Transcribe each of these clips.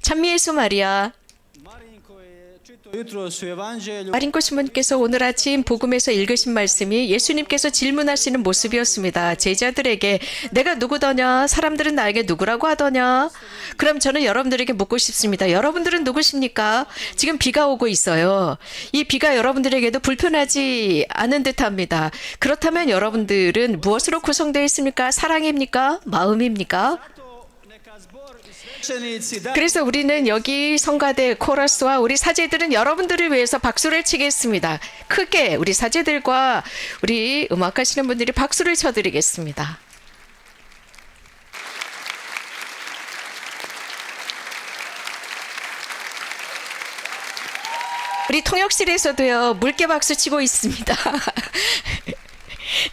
찬미예수 마리아. 마린코 신부님께서 오늘 아침 복음에서 읽으신 말씀이 예수님께서 질문하시는 모습이었습니다. 제자들에게 내가 누구더냐? 사람들은 나에게 누구라고 하더냐? 그럼 저는 여러분들에게 묻고 싶습니다. 여러분들은 누구십니까? 지금 비가 오고 있어요. 이 비가 여러분들에게도 불편하지 않은 듯합니다. 그렇다면 여러분들은 무엇으로 구성되어 있습니까? 사랑입니까? 마음입니까? 그래서 우리는 여기 성가대 코러스와 우리 사제들은 여러분들을 위해서 박수를 치겠습니다. 크게 우리 사제들과 우리 음악하시는 분들이 박수를 쳐드리겠습니다. 우리 통역실에서도요, 물개 박수 치고 있습니다.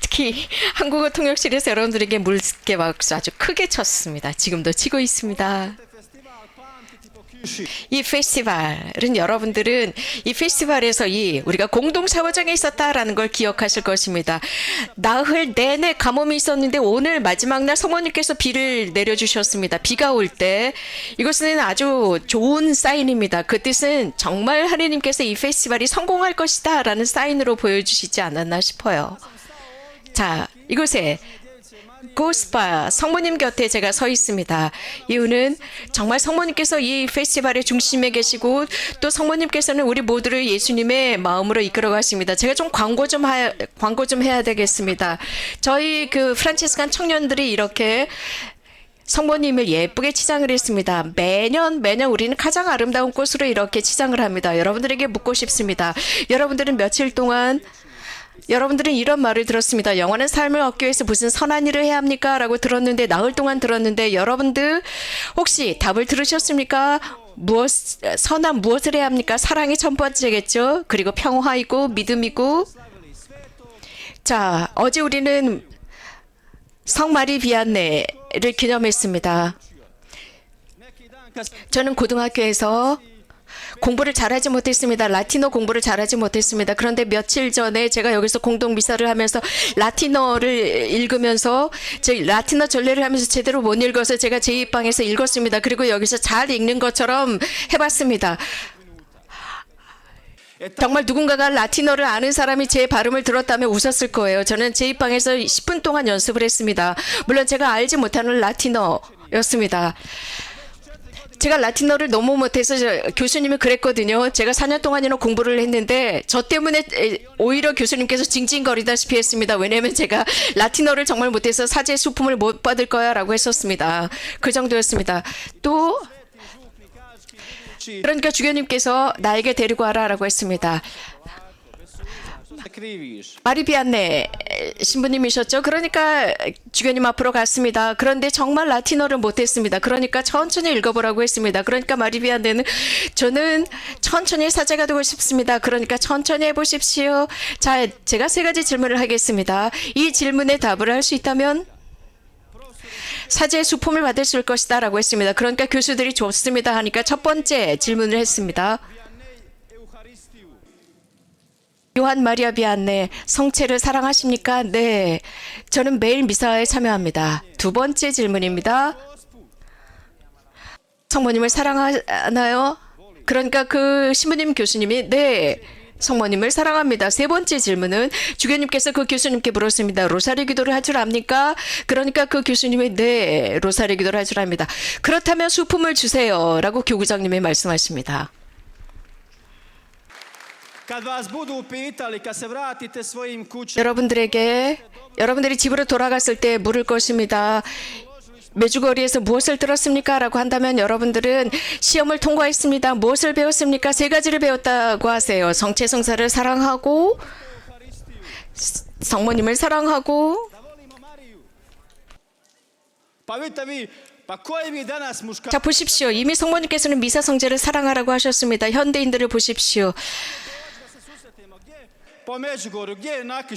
특히 한국어 통역실에서 여러분들에게 물개 박수 아주 크게 쳤습니다. 지금도 치고 있습니다. 이 페스티벌은 여러분들은 이 페스티벌에서 우리가 공동 샤워장에 있었다라는 걸 기억하실 것입니다. 나흘 내내 가뭄이 있었는데 오늘 마지막 날 성모님께서 비를 내려주셨습니다. 비가 올 때 이것은 아주 좋은 사인입니다. 그 뜻은 정말 하느님께서 이 페스티벌이 성공할 것이다 라는 사인으로 보여주시지 않았나 싶어요. 자, 이곳에 고스파 성모님 곁에 제가 서 있습니다. 이유는 정말 성모님께서 이 페스티벌의 중심에 계시고 또 성모님께서는 우리 모두를 예수님의 마음으로 이끌어 가십니다. 제가 좀 광고 좀 해야 되겠습니다. 저희 그 프란치스칸 청년들이 이렇게 성모님을 예쁘게 치장을 했습니다. 매년 우리는 가장 아름다운 꽃으로 이렇게 치장을 합니다. 여러분들에게 묻고 싶습니다. 여러분들은 며칠 동안 여러분들은 이런 말을 들었습니다. 영원한 삶을 얻기 위해서 무슨 선한 일을 해야 합니까? 라고 들었는데, 나흘 동안 들었는데, 여러분들 혹시 답을 들으셨습니까? 선한 무엇을 해야 합니까? 사랑이 첫 번째겠죠? 그리고 평화이고 믿음이고. 자, 어제 우리는 성마리 비안네를 기념했습니다. 저는 고등학교에서 공부를 잘하지 못했습니다. 라틴어 공부를 잘하지 못했습니다. 그런데 며칠 전에 제가 여기서 공동 미사를 하면서 라틴어를 읽으면서 라틴어 전례를 하면서 제대로 못 읽어서 제가 제2방에서 읽었습니다. 그리고 여기서 잘 읽는 것처럼 해봤습니다. 정말 누군가가 라틴어를 아는 사람이 제 발음을 들었다면 웃었을 거예요. 저는 제2방에서 10분 동안 연습을 했습니다. 물론 제가 알지 못하는 라틴어였습니다. 제가 라틴어를 너무 못해서 교수님이 그랬거든요. 제가 4년 동안이나 공부를 했는데 저 때문에 오히려 교수님께서 징징거리다시피 했습니다. 왜냐하면 제가 라틴어를 정말 못해서 사제 수품을 못 받을 거야 라고 했었습니다. 그 정도였습니다. 또 그러니까 주교님께서 나에게 데리고 와라 라고 했습니다. 마리비안네 신부님이셨죠? 그러니까 주교님 앞으로 갔습니다. 그런데 정말 라틴어를 못했습니다. 그러니까 천천히 읽어보라고 했습니다. 그러니까 마리비안네는 저는 천천히 사제가 되고 싶습니다. 그러니까 천천히 해보십시오. 자, 제가 3가지 질문을 하겠습니다. 이 질문에 답을 할 수 있다면 사제의 수품을 받을 수 있을 것이다 라고 했습니다. 그러니까 교수들이 좋습니다 하니까 첫 번째 질문을 했습니다. 요한 마리아 비안네 성체를 사랑하십니까? 네, 저는 매일 미사에 참여합니다. 두 번째 질문입니다. 성모님을 사랑하나요? 그러니까 그 신부님 교수님이 네, 성모님을 사랑합니다. 세 번째 질문은 주교님께서 그 교수님께 물었습니다. 로사리 기도를 할 줄 압니까? 그러니까 그 교수님이 네, 로사리 기도를 할 줄 압니다. 그렇다면 수품을 주세요 라고 교구장님이 말씀하십니다. 여러분들이 집으로 돌아갔을 때 물을 것입니다. 메주거리에서 무엇을 들었습니까? 라고 한다면 여러분들은 시험을 통과했습니다. 무엇을 배웠습니까? 3가지를 배웠다고 하세요. 성체성사를 사랑하고 성모님을 사랑하고 자, 보십시오. 이미 성모님께서는 미사 성제를 사랑하라고 하셨습니다. 현대인들을 보십시오.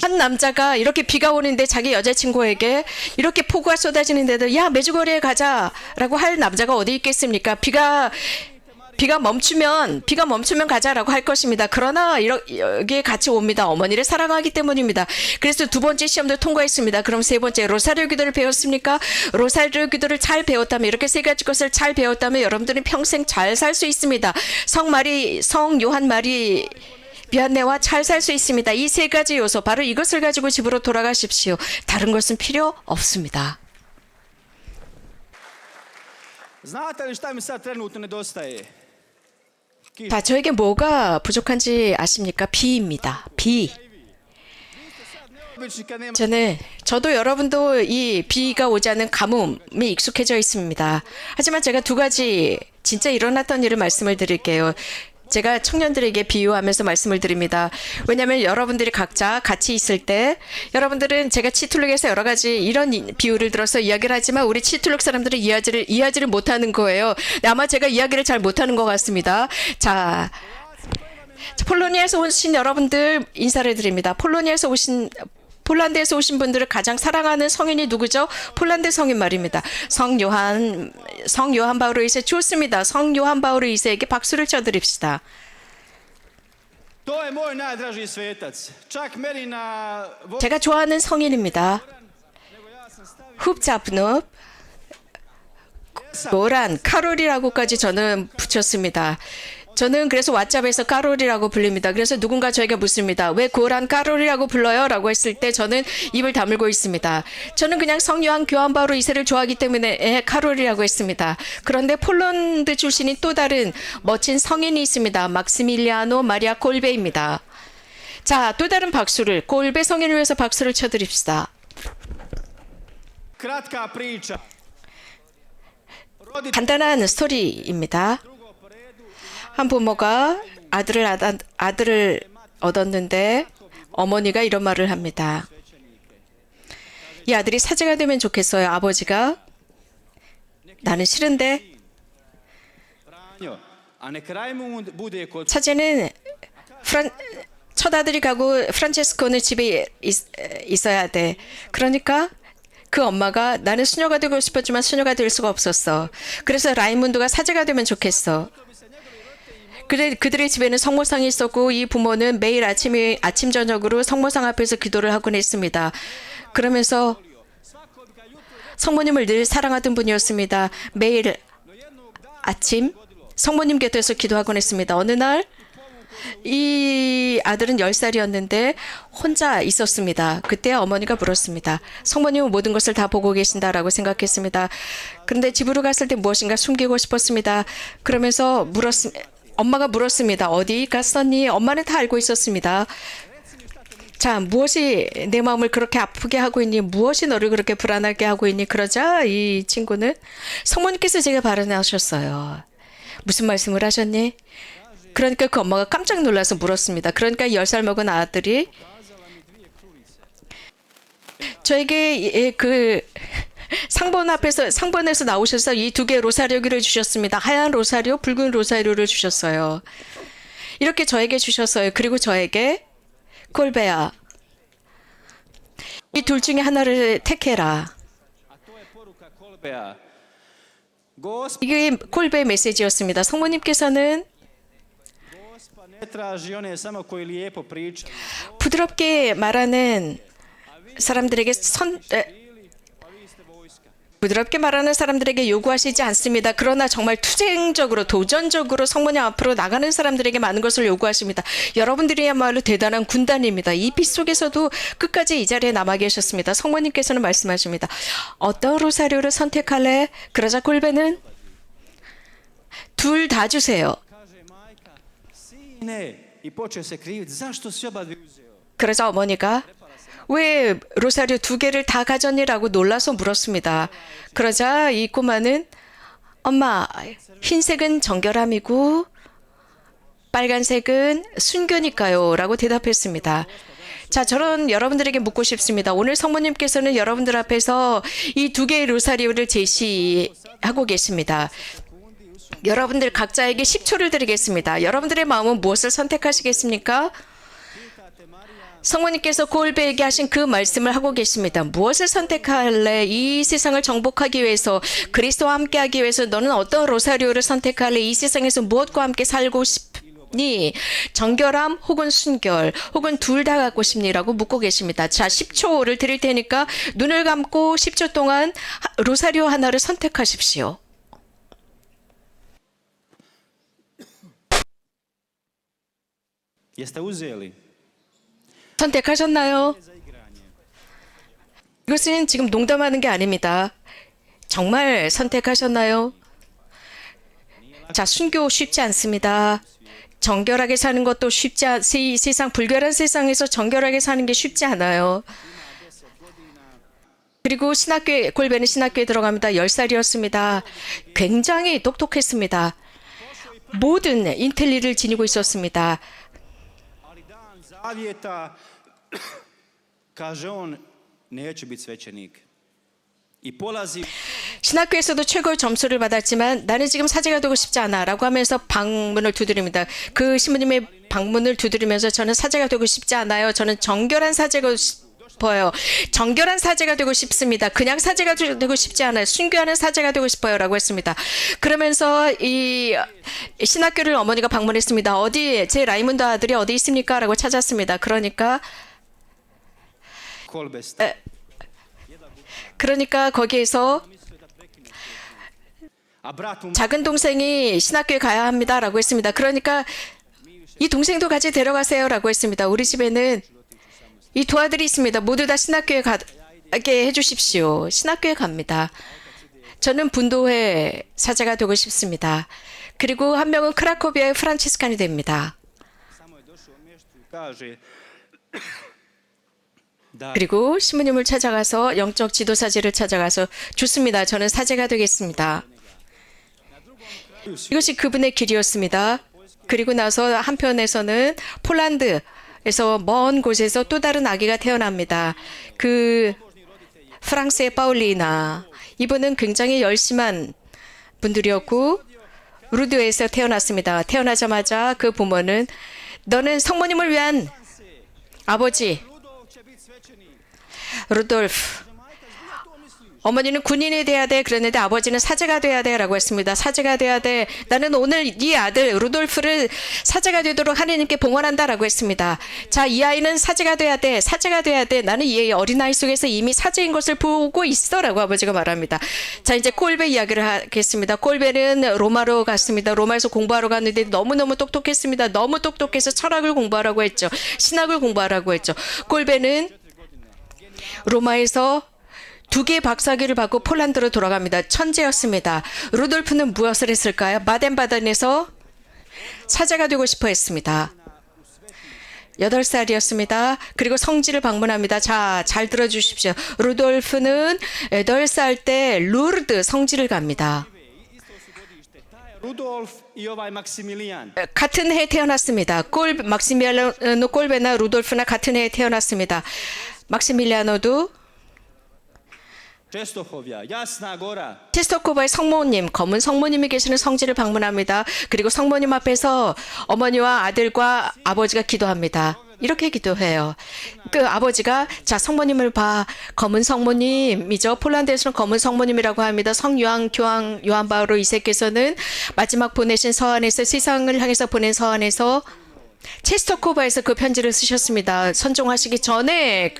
한 남자가 이렇게 비가 오는데 자기 여자친구에게 이렇게 폭우가 쏟아지는데도 야, 메주거리에 가자 라고 할 남자가 어디 있겠습니까? 비가 비가 멈추면 가자라고 할 것입니다. 그러나 여기에 같이 옵니다. 어머니를 사랑하기 때문입니다. 그래서 두 번째 시험도 통과했습니다. 그럼 세 번째 로사리오 기도를 배웠습니까? 로사리오 기도를 잘 배웠다면, 이렇게 세 가지 것을 잘 배웠다면 여러분들은 평생 잘 살 수 있습니다. 성 요한 마리 비안네와 잘 살 수 있습니다. 이 세 가지 요소, 바로 이것을 가지고 집으로 돌아가십시오. 다른 것은 필요 없습니다. Znate li šta mi sad trenutno nedostaje? 자, 저에게 뭐가 부족한지 아십니까? 비입니다. 비. Obični kad nema 저도 여러분도 이 비가 오지 않는 가뭄이 익숙해져 있습니다. 하지만 제가 두 가지 진짜 일어났던 일을 말씀을 드릴게요. 제가 청년들에게 비유하면서 말씀을 드립니다. 왜냐하면 여러분들이 각자 같이 있을 때, 여러분들은 제가 치툴룩에서 여러 가지 이런 비유를 들어서 이야기를 하지만 우리 치툴룩 사람들은 이해하지를 못하는 거예요. 아마 제가 이야기를 잘 못하는 것 같습니다. 자, 폴로니아에서 오신 여러분들 인사를 드립니다. 폴란드에서 오신 분들을 가장 사랑하는 성인이 누구죠? 폴란드 성인 말입니다. 성 요한 바오로 2세. 좋습니다. 성 요한 바오로 2세에게 박수를 쳐드립시다. To je moj najdraži svetac. Čak meni na 제가 좋아하는 성인입니다. 흡잡눕 고란 카롤이라고까지 저는 붙였습니다. 저는 그래서 왓잡에서 까롤이라고 불립니다. 그래서 누군가 저에게 묻습니다. 왜 고란 까롤이라고 불러요? 라고 했을 때 저는 입을 다물고 있습니다. 저는 그냥 성요한 교한 바오로 2세를 좋아하기 때문에 카롤이라고 했습니다. 그런데 폴란드 출신인 또 다른 멋진 성인이 있습니다. 막시밀리아노 마리아 콜베입니다. 자, 또 다른 박수를, 콜베 성인을 위해서 박수를 쳐드립시다. kratka priča. 간단한 스토리입니다. 한 부모가 아들을 얻었는데 어머니가 이런 말을 합니다. 이 아들이 사제가 되면 좋겠어요. 아버지가 나는 싫은데. A nek Rajmund bude kod 사제는 첫 아들이 가고 프란체스코는 집에 있어야 돼. 그러니까 그 엄마가 나는 수녀가 되고 싶었지만 수녀가 될 수가 없었어. 그래서 라이문드가 사제가 되면 좋겠어. 그들의 집에는 성모상이 있었고 이 부모는 매일 아침 저녁으로 성모상 앞에서 기도를 하곤 했습니다. 그러면서 성모님을 늘 사랑하던 분이었습니다. 매일 아침 성모님 곁에서 기도하곤 했습니다. 어느 날 이 아들은 10살이었는데 혼자 있었습니다. 그때 어머니가 물었습니다. 성모님은 모든 것을 다 보고 계신다라고 생각했습니다. 그런데 집으로 갔을 때 무엇인가 숨기고 싶었습니다. 그러면서 엄마가 물었습니다. 어디 갔었니? 엄마는 다 알고 있었습니다. 자, 무엇이 내 마음을 그렇게 아프게 하고 있니? 무엇이 너를 그렇게 불안하게 하고 있니? 그러자 이 친구는 성모님께서 제게 발언하셨어요. 무슨 말씀을 하셨니? 그러니까 그 엄마가 깜짝 놀라서 물었습니다. 그러니까 10살 먹은 아들이 저에게 그 상번에서 나오셔서 이 두 개의 로사리오기를 주셨습니다. 하얀 로사리오, 붉은 로사리오를 주셨어요. 이렇게 저에게 주셨어요. 그리고 저에게 콜베야, 이 둘 중에 하나를 택해라. Kolbeja. Gospa 이게 콜베의 메시지였습니다. 성모님께서는 ne traži one samo koji lijepo priča. 부드럽게 말하는 사람들에게 부드럽게 말하는 사람들에게 요구하시지 않습니다. 그러나 정말 투쟁적으로, 도전적으로 성모님 앞으로 나가는 사람들에게 많은 것을 요구하십니다. 여러분들이야말로 대단한 군단입니다. 이 빛 속에서도 끝까지 이 자리에 남아 계셨습니다. 성모님께서는 말씀하십니다. 어떤 로사리오를 선택할래? 그러자 콜베는 둘 다 주세요. Kaže majka, sine, i počeo se kriviti. Zašto si oba dvije uzeo? 그러자 어머니가 왜 로사리오 두 개를 다 가졌니라고 놀라서 물었습니다. 그러자 이 꼬마는 엄마, 흰색은 정결함이고 빨간색은 순교니까요 라고 대답했습니다. 자, 저는 여러분들에게 묻고 싶습니다. 오늘 성모님께서는 여러분들 앞에서 이 두 개의 로사리오를 제시하고 계십니다. 여러분들 각자에게 10초를 드리겠습니다. 여러분들의 마음은 무엇을 선택하시겠습니까? 성모님께서 골베에게 하신 그 말씀을 하고 계십니다. 무엇을 선택할래? 이 세상을 정복하기 위해서, 그리스도와 함께하기 위해서 너는 어떤 로사리오를 선택할래? 이 세상에서 무엇과 함께 살고 싶니? 정결함 혹은 순결 혹은 둘 다 갖고 싶니라고 묻고 계십니다. 자, 10초를 드릴 테니까 눈을 감고 10초 동안 로사리오 하나를 선택하십시오. Jeste uzeli? 선택하셨나요? 이것은 지금 농담하는 게 아닙니다. 정말 선택하셨나요? 자, 순교 쉽지 않습니다. 정결하게 사는 것도 이 세상 불결한 세상에서 정결하게 사는 게 쉽지 않아요. 그리고 신학교에, 골베는 신학교에 들어갑니다. 10살이었습니다. 굉장히 똑똑했습니다. 모든 인텔리를 지니고 있었습니다. Ali dan zavjeta kaže on neću biti svećenik. I polazi 신학교에서도 최고의 점수를 받았지만 나는 지금 사제가 되고 싶지 않아 라고 하면서 방문을 두드립니다. 그 신부님의 방문을 두드리면서 저는 사제가 되고 싶지 않아요. 저는 정결한 사제가 싶어요. 정결한 사제가 되고 싶습니다. 그냥 사제가 되고 싶지 않아요. 순교하는 사제가 되고 싶어요 라고 했습니다. 그러면서 이 신학교를 어머니가 방문했습니다. 어디 제 라이문드 아들이 어디 있습니까? 라고 찾았습니다. 그러니까 거기에서 a brat mu 작은 동생이 신학교에 가야 합니다라고 했습니다. 그러니까 이 동생도 같이 데려가세요라고 했습니다. 우리 집에는 이 두 아들이 있습니다. 모두 다 신학교에 가게 해주십시오. 신학교에 갑니다. 저는 분도회 사제가 되고 싶습니다. 그리고 한 명은 크라코비아의 프란치스칸이 됩니다. samo je došao u mještu i kaže da 그리고 신부님을 찾아가서 영적 지도사제를 찾아가서 좋습니다. 저는 사제가 되겠습니다. 이것이 그분의 길이었습니다. 그리고 나서 한편에서는 폴란드에서 먼 곳에서 또 다른 아기가 태어납니다. 그 프랑스의 파울리나, 이분은 굉장히 열심한 분들이었고 루드에서 태어났습니다. 태어나자마자 그 부모는 너는 성모님을 위한 아버지 루돌프, 어머니는 군인이 돼야 돼 그랬는데 아버지는 사제가 돼야 돼 라고 했습니다. 사제가 돼야 돼. 나는 오늘 네 아들 루돌프를 사제가 되도록 하나님께 봉헌한다 라고 했습니다. 자, 이 아이는 사제가 돼야 돼. 사제가 돼야 돼. 나는 이 어린아이 속에서 이미 사제인 것을 보고 있어 라고 아버지가 말합니다. 자, 이제 콜베 이야기를 하겠습니다. 콜베는 로마로 갔습니다. 로마에서 공부하러 갔는데 너무너무 똑똑했습니다. 너무 똑똑해서 철학을 공부하라고 했죠. 신학을 공부하라고 했죠. 콜베는 로마에서 2개의 박사학위를 받고 폴란드로 돌아갑니다. 천재였습니다. 루돌프는 무엇을 했을까요? 바덴바덴에서 사제가 되고 싶어 했습니다. 8살이었습니다. 그리고 성지를 방문합니다. 자, 잘 들어주십시오. 루돌프는 8살 때 루르드 성지를 갑니다. Rudolf i ovaj Maksimilijan. 같은 해에 태어났습니다. 막시밀리아노 콜베나 루돌프나 같은 해에 태어났습니다. 막시밀리아노도 Čestohovja, Jasna Gora. 체스토코바의 성모님, 검은 성모님이 계시는 성지를 방문합니다. 그리고 성모님 앞에서 어머니와 아들과 아버지가 기도합니다. 이렇게 기도해요. 그 아버지가 자 성모님을 봐. 검은 성모님이죠. 폴란드에서는 검은 성모님이라고 합니다. 성요한 교황 요한 바오로 2세께서는 마지막 보내신 서한에서 세상을 향해서 보낸 서한에서 체스토코바에서 그 편지를 쓰셨습니다. 선종하시기 전에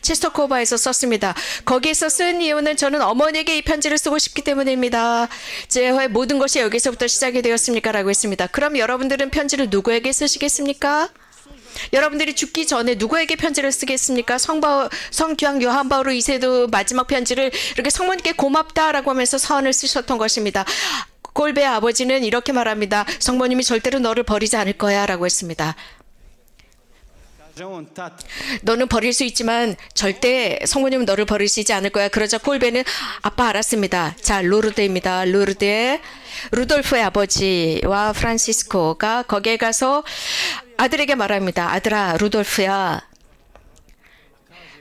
체스토코바에서 썼습니다. 거기에서 쓴 이유는 저는 어머니에게 이 편지를 쓰고 싶기 때문입니다. 제 모든 것이 여기서부터 시작이 되었습니까? 라고 했습니다. 그럼 여러분들은 편지를 누구에게 쓰시겠습니까? 여러분들이 죽기 전에 누구에게 편지를 쓰겠습니까? 성교황 요한 바오로 2세도 마지막 편지를 이렇게 성모님께 고맙다라고 하면서 서한을 쓰셨던 것입니다. 콜베의 아버지는 이렇게 말합니다. 성모님이 절대로 너를 버리지 않을 거야 라고 했습니다. Kaže on, tata, 너는 버릴 수 있지만 절대 성모님은 너를 버리시지 않을 거야. 그러자 콜베는 아빠 알았습니다. 자, 루르드입니다. 루르드의 루돌프의 아버지와 프란시스코가 거기에 가서 아들에게 말합니다. 아들아, 루돌프야.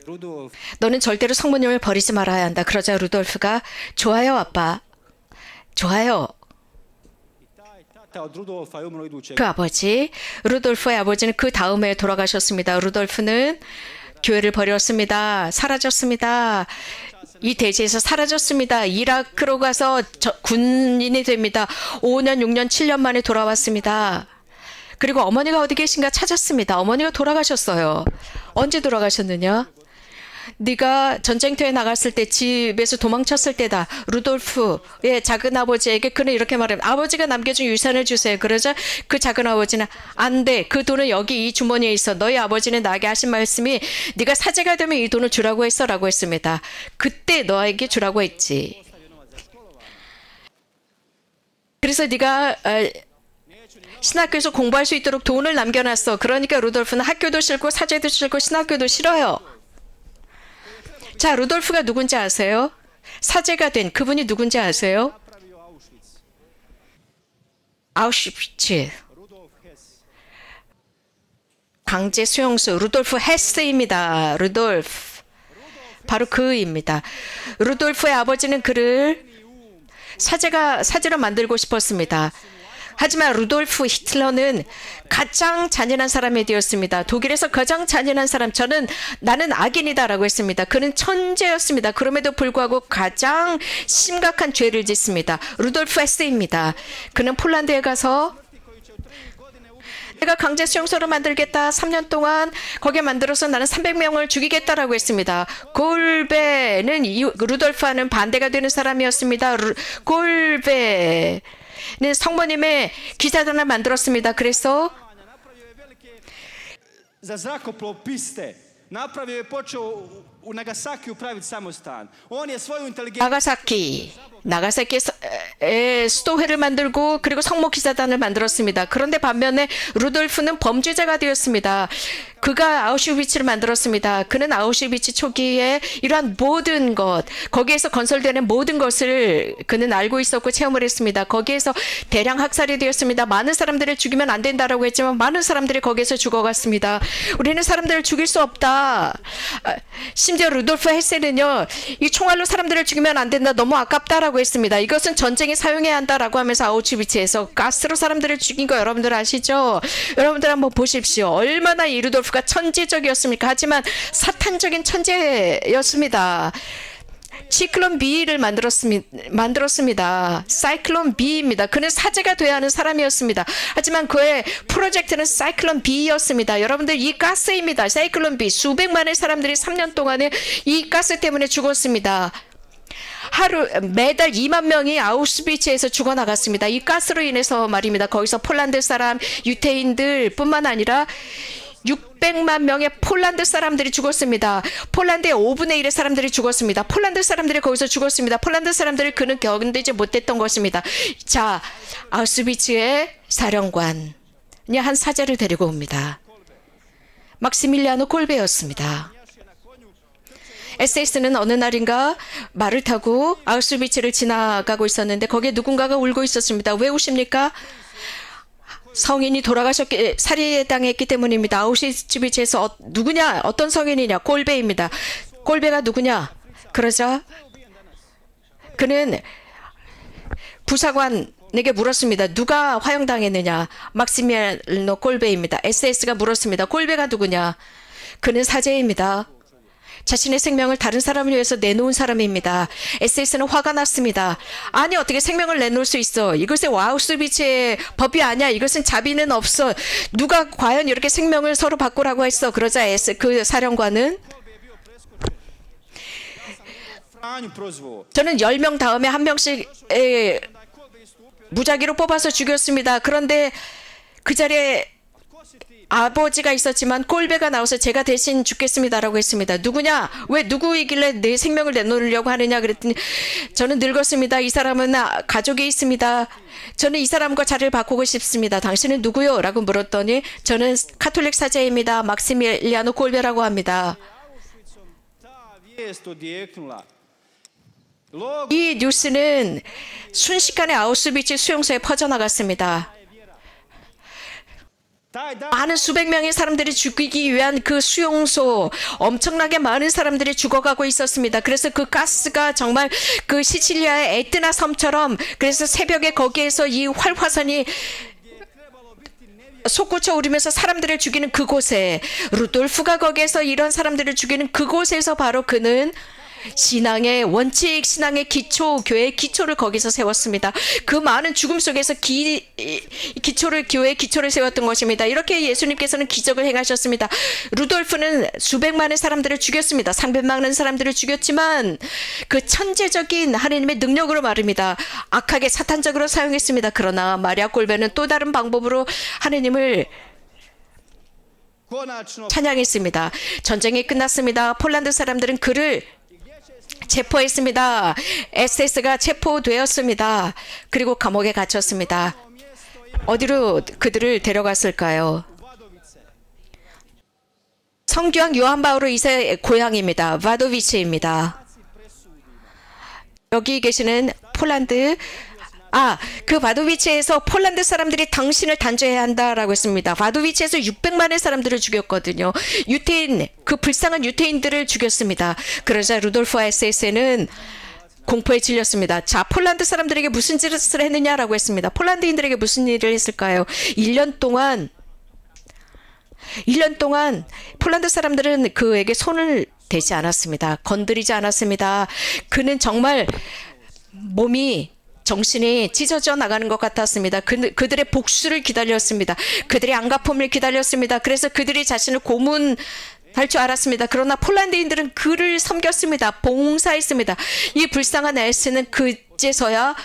Rudolf, 너는 절대로 성모님을 버리지 말아야 한다. 그러자 루돌프가 좋아요, 아빠. 좋아요. Od Rudolfa je umro iduće 그 아버지 루돌프의 아버지는 그 다음에 돌아가셨습니다. 루돌프는 교회를 버렸습니다. 사라졌습니다. 이 대지에서 사라졌습니다. 이라크로 가서 군인이 됩니다. 5년, 6년, 7년 만에 돌아왔습니다. 그리고 어머니가 어디 계신가 찾았습니다. 어머니가 돌아가셨어요. 언제 돌아가셨느냐? 네가 전쟁터에 나갔을 때 집에서 도망쳤을 때다. 루돌프의 작은 아버지에게 그는 이렇게 말합니다. 아버지가 남겨준 유산을 주세요. 그러자 그 작은 아버지는 안 돼. 그 돈은 여기 이 주머니에 있어. 너희 아버지는 나에게 하신 말씀이 네가 사제가 되면 이 돈을 주라고 했어라고 했습니다. 그때 너에게 주라고 했지. 그래서 네가 신학교에서 공부할 수 있도록 돈을 남겨놨어. 그러니까 루돌프는 학교도 싫고 사제도 싫고 신학교도 싫어요. 자, 루돌프가 누군지 아세요? 사제가 된 그분이 누군지 아세요? 아우슈비츠 강제 수용소 루돌프 헤스입니다. 루돌프 바로 그입니다. 루돌프의 아버지는 그를 사제로 만들고 싶었습니다. 하지만 루돌프 히틀러는 가장 잔인한 사람이 되었습니다. 독일에서 가장 잔인한 사람, 나는 악인이다라고 했습니다. 그는 천재였습니다. 그럼에도 불구하고 가장 심각한 죄를 짓습니다. 루돌프 헤스입니다. 그는 폴란드에 가서 내가 강제 수용소로 만들겠다. 3년 동안 거기에 만들어서 나는 300명을 죽이겠다라고 했습니다. 골베는 루돌프와는 반대가 되는 사람이었습니다. 골베는 성모님의 기사단을 만들었습니다. 그래서 za zrakoplov piste. Napravio je počeo u Nagasakiju praviti samostan. On je svoju inteligenciju 나가사키에 수도회를 만들고 그리고 성모 기사단을 만들었습니다. 그런데 반면에 루돌프는 범죄자가 되었습니다. 그가 아우슈비츠를 만들었습니다. 그는 아우슈비츠 초기에 이러한 모든 것, 거기에서 건설되는 모든 것을 그는 알고 있었고 체험을 했습니다. 거기에서 대량 학살이 되었습니다. 많은 사람들을 죽이면 안 된다라고 했지만 많은 사람들이 거기에서 죽어갔습니다. 우리는 사람들을 죽일 수 없다. 심지어 루돌프 헤세는요, 이 총알로 사람들을 죽이면 안 된다. 너무 아깝다라고 했습니다. 이것은 전쟁에 사용해야 한다라고 하면서 아우슈비츠에서 가스로 사람들을 죽인 거 여러분들 아시죠? 여러분들 한번 보십시오. 얼마나 이 루돌프가 천재적이었습니까? 하지만 사탄적인 천재였습니다. 시클론 B를 만들었습니다. 사이클론 B입니다. 그는 사제가 돼야 하는 사람이었습니다. 하지만 그의 프로젝트는 사이클론 B였습니다. 여러분들 이 가스입니다. 사이클론 B. 수백만의 사람들이 3년 동안에 이 가스 때문에 죽었습니다. 매달 2만 명이 아우슈비츠에서 죽어나갔습니다. 이 가스로 인해서 말입니다. 거기서 폴란드 사람, 유태인들 뿐만 아니라 600만 명의 폴란드 사람들이 죽었습니다. 폴란드의 5분의 1의 사람들이 죽었습니다. 폴란드 사람들이 거기서 죽었습니다. 폴란드 사람들을 그는 견디지 못했던 것입니다. 자, 아우슈비츠의 사령관이 한 사제를 데리고 옵니다. 막시밀리아노 콜베였습니다. SS는 어느 날인가 말을 타고 아우슈비츠를 지나가고 있었는데 거기에 누군가가 울고 있었습니다. 왜 우십니까? 성인이 살해당했기 때문입니다. 아우슈비츠에서 누구냐? 어떤 성인이냐? 콜베입니다. 콜베가 누구냐? 그러자 그는 부사관에게 물었습니다. 누가 화형당했느냐? 막시밀리아노 콜베입니다. SS가 물었습니다. 콜베가 누구냐? 그는 사제입니다. 자신의 생명을 다른 사람을 위해서 내놓은 사람입니다. SS는 화가 났습니다. 아니 어떻게 생명을 내놓을 수 있어? 이것은 아우슈비츠의 법이 아니야. 이것은 자비는 없어. 누가 과연 이렇게 생명을 서로 바꾸라고 했어? 그러자 그 사령관은 저는 10명 다음에 한 명씩 무작위로 뽑아서 죽였습니다. 그런데 그 자리에 아버지가 있었지만 콜베가 나와서 제가 대신 죽겠습니다라고 했습니다. 누구냐? 왜 누구이길래 내 생명을 내놓으려고 하느냐 그랬더니 저는 늙었습니다. 이 사람은 가족이 있습니다. 저는 이 사람과 자리를 바꾸고 싶습니다. 당신은 누구요? 라고 물었더니 저는 카톨릭 사제입니다. 막시밀리아노 콜베라고 합니다. 이 뉴스는 순식간에 아우슈비츠 수용소에 퍼져나갔습니다. 많은 수백 명의 사람들이 죽이기 위한 그 수용소, 엄청나게 많은 사람들이 죽어가고 있었습니다. 그래서 그 가스가 정말 그 시칠리아의 에트나 섬처럼, 그래서 새벽에 거기에서 이 활화산이 솟구쳐 오르면서 사람들을 죽이는 그곳에, 루돌프가 거기에서 이런 사람들을 죽이는 그곳에서 바로 그는 신앙의 원칙, 신앙의 기초, 교회의 기초를 거기서 세웠습니다. 그 많은 죽음 속에서 교회의 기초를 세웠던 것입니다. 이렇게 예수님께서는 기적을 행하셨습니다. 루돌프는 수백만의 사람들을 죽였습니다. 300만의 사람들을 죽였지만 그 천재적인 하나님의 능력으로 말입니다. 악하게 사탄적으로 사용했습니다. 그러나 마리아 골베는 또 다른 방법으로 하나님을 찬양했습니다. 전쟁이 끝났습니다. 폴란드 사람들은 그를 체포했습니다. SS가 체포되었습니다. 그리고 감옥에 갇혔습니다. 어디로 그들을 데려갔을까요? 성교황 요한 바오로 2세 고향입니다. 와도위치입니다. 여기 계시는 폴란드, 그 바도위치에서 폴란드 사람들이 당신을 단죄해야 한다라고 했습니다. 바도위치에서 600만의 사람들을 죽였거든요. 유태인, 그 불쌍한 유태인들을 죽였습니다. 그러자 루돌프와 SS는 공포에 질렸습니다. 자, 폴란드 사람들에게 무슨 짓을 했느냐라고 했습니다. 폴란드인들에게 무슨 일을 했을까요? 1년 동안 폴란드 사람들은 그에게 손을 대지 않았습니다. 건드리지 않았습니다. 그는 정말 정신이 찢어져 나가는 것 같았습니다. 그들의 복수를 기다렸습니다. 그들의 안갚음을 기다렸습니다. 그래서 그들이 자신을 고문할 줄 알았습니다. 그러나 폴란드인들은 그를 섬겼습니다. 봉사했습니다. 이 불쌍한 엘스는 그제서야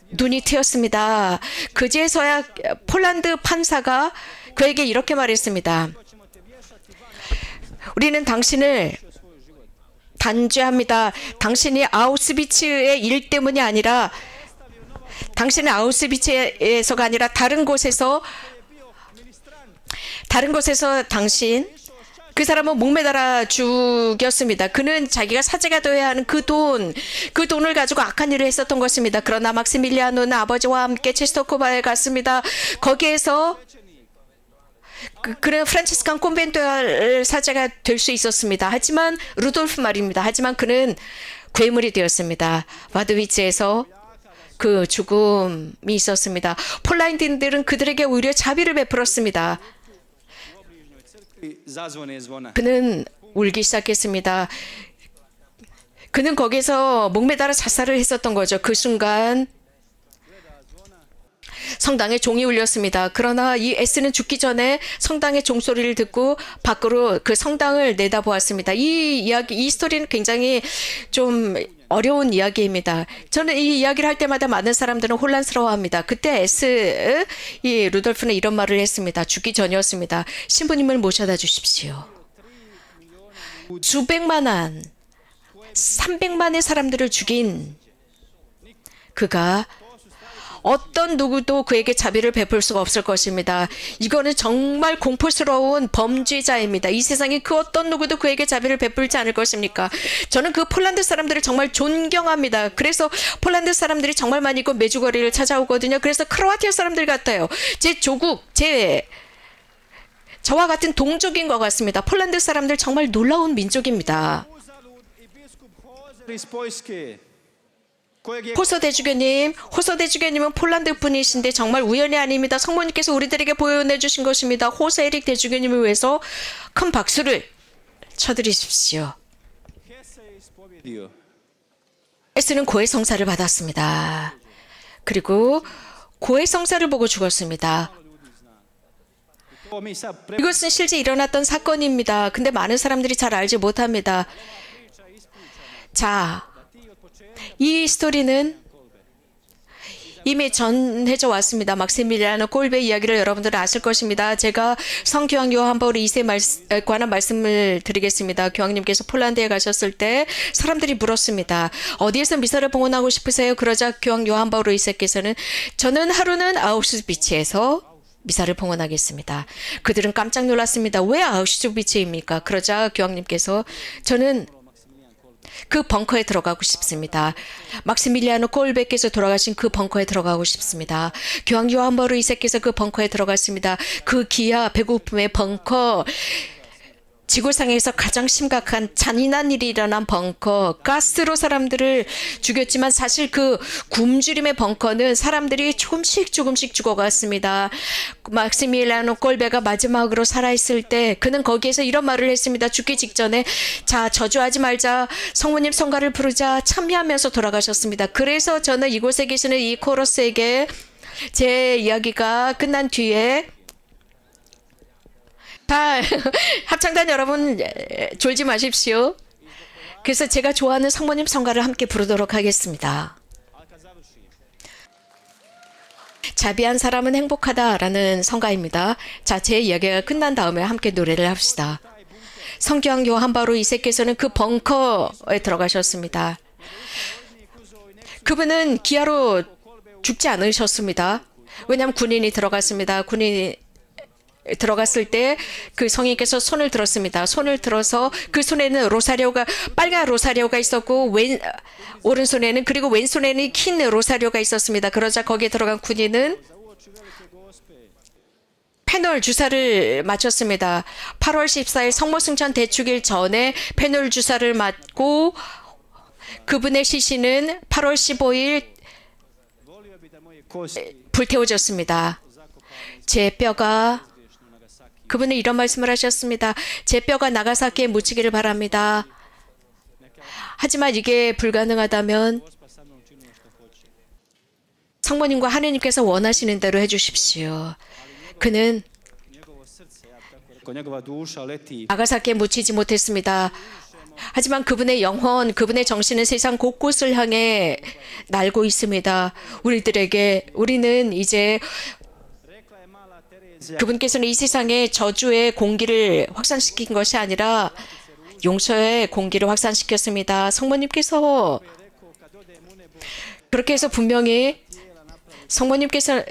눈이 트였습니다. 그제서야 폴란드 판사가 그에게 이렇게 말했습니다. 우리는 당신을 단죄합니다. 당신이 아우슈비츠의 일 때문이 아니라, 당신은 아우슈비츠에서가 아니라 다른 곳에서 당신, 그 사람은 목매달아 죽였습니다. 그는 자기가 사제가 되어야 하는 그 돈을 가지고 악한 일을 했었던 것입니다. 그러나 막시밀리아노는 아버지와 함께 체스토코바에 갔습니다. 거기에서 그는 프란치스칸 콘벤토 사제가 될 수 있었습니다. 하지만 루돌프 말입니다. 하지만 그는 괴물이 되었습니다. 와드위치에서 그 죽음이 있었습니다. 폴란드인들은 그들에게 오히려 자비를 베풀었습니다. 그는 울기 시작했습니다. 그는 거기서 목매달아 자살을 했었던 거죠. 그 순간 성당에 종이 울렸습니다. 그러나 이 S는 죽기 전에 성당의 종소리를 듣고 밖으로 그 성당을 내다보았습니다. 이 스토리는 굉장히 좀 어려운 이야기입니다. 저는 이 이야기를 할 때마다 많은 사람들은 혼란스러워합니다. 그때 이 루돌프는 이런 말을 했습니다. 죽기 전이었습니다. 신부님을 모셔다 주십시오. 수백만한 300만의 사람들을 죽인 그가 어떤 누구도 그에게 자비를 베풀 수가 없을 것입니다. 이거는 정말 공포스러운 범죄자입니다. 이 세상에 그 어떤 누구도 그에게 자비를 베풀지 않을 것입니까? 저는 그 폴란드 사람들을 정말 존경합니다. 그래서 폴란드 사람들이 정말 많이 있고 메주거리를 찾아오거든요. 그래서 크로아티아 사람들 같아요. 저와 같은 동족인 것 같습니다. 폴란드 사람들 정말 놀라운 민족입니다. 호서 대주교님은 폴란드 분이신데 정말 우연이 아닙니다. 성모님께서 우리들에게 보여내주신 것입니다. 호서 에릭 대주교님을 위해서 큰 박수를 쳐드리십시오. 에스는 고해성사를 받았습니다. 그리고 고해성사를 보고 죽었습니다. 이것은 실제 일어났던 사건입니다. 근데 많은 사람들이 잘 알지 못합니다. 자, 이 스토리는 이미 전해져 왔습니다. 막시밀리아노 콜베 이야기를 여러분들은 아실 것입니다. 제가 성교황 요한 바울 2세에 관한 말씀을 드리겠습니다. 교황님께서 폴란드에 가셨을 때 사람들이 물었습니다. 어디에서 미사를 봉헌하고 싶으세요? 그러자 교황 요한 바울 2세께서는 저는 하루는 아우슈비츠에서 미사를 봉헌하겠습니다. 그들은 깜짝 놀랐습니다. 왜 아우슈비츠입니까? 그러자 교황님께서 저는 그 벙커에 들어가고 싶습니다. 막시밀리아노 꼴베께서 돌아가신 그 벙커에 들어가고 싶습니다. 교황 요한 바로 2세께서 그 벙커에 들어갔습니다. 그 기아 배고픔의 벙커, 지구상에서 가장 심각한 잔인한 일이 일어난 벙커, 가스로 사람들을 죽였지만 사실 그 굶주림의 벙커는 사람들이 조금씩 죽어갔습니다. 막시밀리아노 꼴베가 마지막으로 살아있을 때 그는 거기에서 이런 말을 했습니다. 죽기 직전에 자, 저주하지 말자, 성모님 성가를 부르자 참여하면서 돌아가셨습니다. 그래서 저는 이곳에 계시는 이 코러스에게 제 이야기가 끝난 뒤에 다 합창단 여러분 졸지 마십시오. 그래서 제가 좋아하는 성모님 성가를 함께 부르도록 하겠습니다. 자비한 사람은 행복하다라는 성가입니다. 자, 제 이야기가 끝난 다음에 함께 노래를 합시다. 성교황 요한 바로 2세께서는 그 벙커에 들어가셨습니다. 그분은 기아로 죽지 않으셨습니다. 왜냐하면 군인이 들어갔습니다. 군인이 들어갔을 때 그 성인께서 손을 들었습니다. 손을 들어서 그 손에는 로사리오가, 빨간 로사리오가 있었고 오른손에는, 그리고 왼손에는 흰 로사리오가 있었습니다. 그러자 거기에 들어간 군인은 페놀 주사를 맞췄습니다. 8월 14일 성모승천 대축일 전에 페놀 주사를 맞고 그분의 시신은 8월 15일 불태워졌습니다. 제 뼈가, 그분은 이런 말씀을 하셨습니다. 제 뼈가 나가사키에 묻히기를 바랍니다. 하지만 이게 불가능하다면 성모님과 하느님께서 원하시는 대로 해주십시오. 그는 나가사키에 묻히지 못했습니다. 하지만 그분의 영혼, 그분의 정신은 세상 곳곳을 향해 날고 있습니다. 우리는 이제 그분께서는 이 세상에 저주의 공기를 확산시킨 것이 아니라 용서의 공기를 확산시켰습니다. 성모님께서 그렇게 해서 분명히 성모님께서는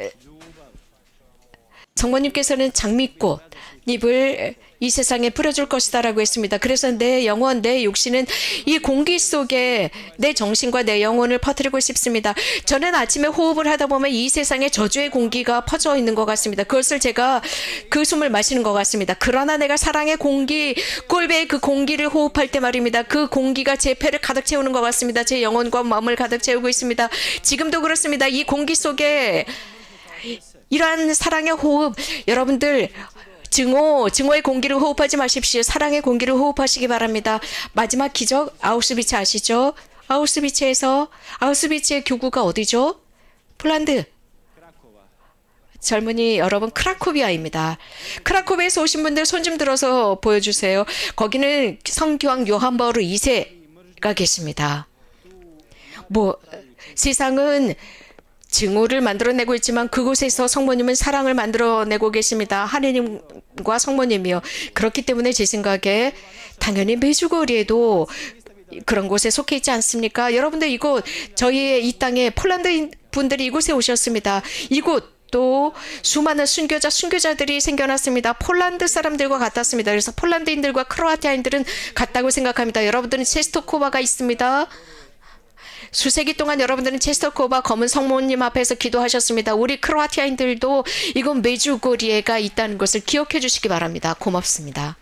장미꽃잎을 이 세상에 뿌려줄 것이다라고 했습니다. 그래서 내 영혼, 내 육신은 이 공기 속에 내 정신과 내 영혼을 퍼뜨리고 싶습니다. 저는 아침에 호흡을 하다 보면 이 세상에 저주의 공기가 퍼져 있는 것 같습니다. 그것을 제가 그 숨을 마시는 것 같습니다. 그러나 내가 사랑의 공기, 꼴배의 그 공기를 호흡할 때 말입니다. 그 공기가 제 폐를 가득 채우는 것 같습니다. 제 영혼과 마음을 가득 채우고 있습니다. 지금도 그렇습니다. 이 공기 속에 이러한 사랑의 호흡, 여러분들 증오의 공기를 호흡하지 마십시오. 사랑의 공기를 호흡하시기 바랍니다. 마지막 기적, 아우슈비츠 아시죠? 아우슈비츠의 교구가 어디죠? 폴란드. 젊은이 여러분, 크라코비아입니다. 크라코비아에서 오신 분들 손 좀 들어서 보여주세요. 거기는 성교황 요한 바오로 2세가 계십니다. 세상은 증오를 만들어내고 있지만 그곳에서 성모님은 사랑을 만들어내고 계십니다. 하느님과 성모님이요. 그렇기 때문에 제 생각에 당연히 메주거리에도 그런 곳에 속해 있지 않습니까? 여러분들 이곳, 저희의 이 땅에 폴란드 분들이 이곳에 오셨습니다. 이곳 또 수많은 순교자들이 생겨났습니다. 폴란드 사람들과 같았습니다. 그래서 폴란드인들과 크로아티아인들은 같다고 생각합니다. 여러분들은 체스토코바가 있습니다. 수세기 동안 여러분들은 체스토코바 검은 성모님 앞에서 기도하셨습니다. 우리 크로아티아인들도 이건 메주고리에가 있다는 것을 기억해 주시기 바랍니다. 고맙습니다.